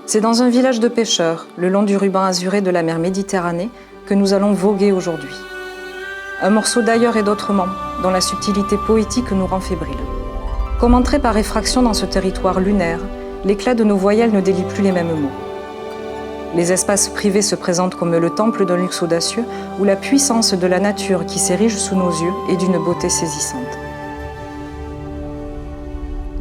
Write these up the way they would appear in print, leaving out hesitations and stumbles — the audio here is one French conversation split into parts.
C'est dans un village de pêcheurs, le long du ruban azuré de la mer Méditerranée, que nous allons voguer aujourd'hui. Un morceau d'ailleurs et d'autrement, dont la subtilité poétique nous rend fébriles. Comme entrer par effraction dans ce territoire lunaire, l'éclat de nos voyelles ne délie plus les mêmes mots. Les espaces privés se présentent comme le temple d'un luxe audacieux où la puissance de la nature qui s'érige sous nos yeux est d'une beauté saisissante.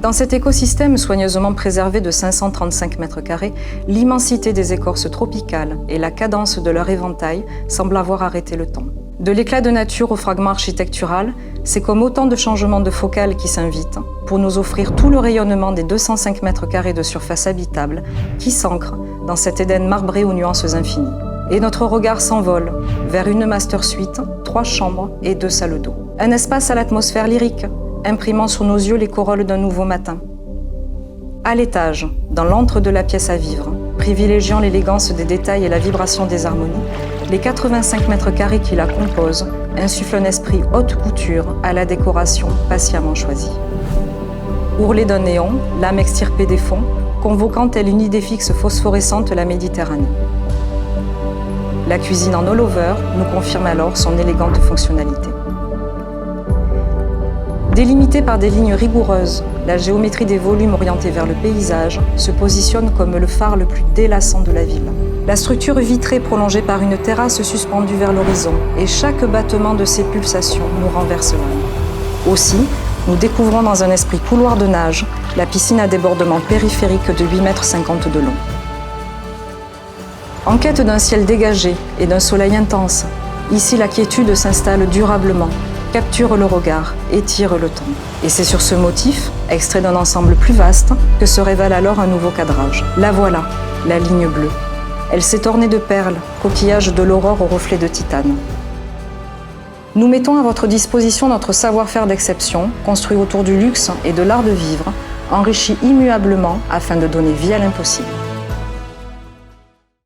Dans cet écosystème soigneusement préservé de 535 mètres carrés, l'immensité des écorces tropicales et la cadence de leur éventail semblent avoir arrêté le temps. De l'éclat de nature au fragment architectural, c'est comme autant de changements de focale qui s'invitent pour nous offrir tout le rayonnement des 205 mètres carrés de surface habitable qui s'ancrent dans cet Éden marbré aux nuances infinies. Et notre regard s'envole vers une master suite, 3 chambres et 2 salles d'eau. Un espace à l'atmosphère lyrique, imprimant sur nos yeux les corolles d'un nouveau matin. À l'étage, dans l'antre de la pièce à vivre, privilégiant l'élégance des détails et la vibration des harmonies, les 85 mètres carrés qui la composent insufflent un esprit haute couture à la décoration patiemment choisie. Ourlée d'un néon, l'âme extirpée des fonds, convoquant telle une idée fixe phosphorescente la Méditerranée. La cuisine en all-over nous confirme alors son élégante fonctionnalité. Délimitée par des lignes rigoureuses, la géométrie des volumes orientés vers le paysage se positionne comme le phare le plus délassant de la ville. La structure vitrée prolongée par une terrasse suspendue vers l'horizon et chaque battement de ses pulsations nous renverse l'âme. Aussi, nous découvrons dans un esprit couloir de nage la piscine à débordement périphérique de 8,50 mètres de long. En quête d'un ciel dégagé et d'un soleil intense, ici la quiétude s'installe durablement, capture le regard, étire le temps. Et c'est sur ce motif, extrait d'un ensemble plus vaste, que se révèle alors un nouveau cadrage. La voilà, la ligne bleue. Elle s'est ornée de perles, coquillages de l'aurore au reflet de titane. Nous mettons à votre disposition notre savoir-faire d'exception, construit autour du luxe et de l'art de vivre, enrichi immuablement afin de donner vie à l'impossible.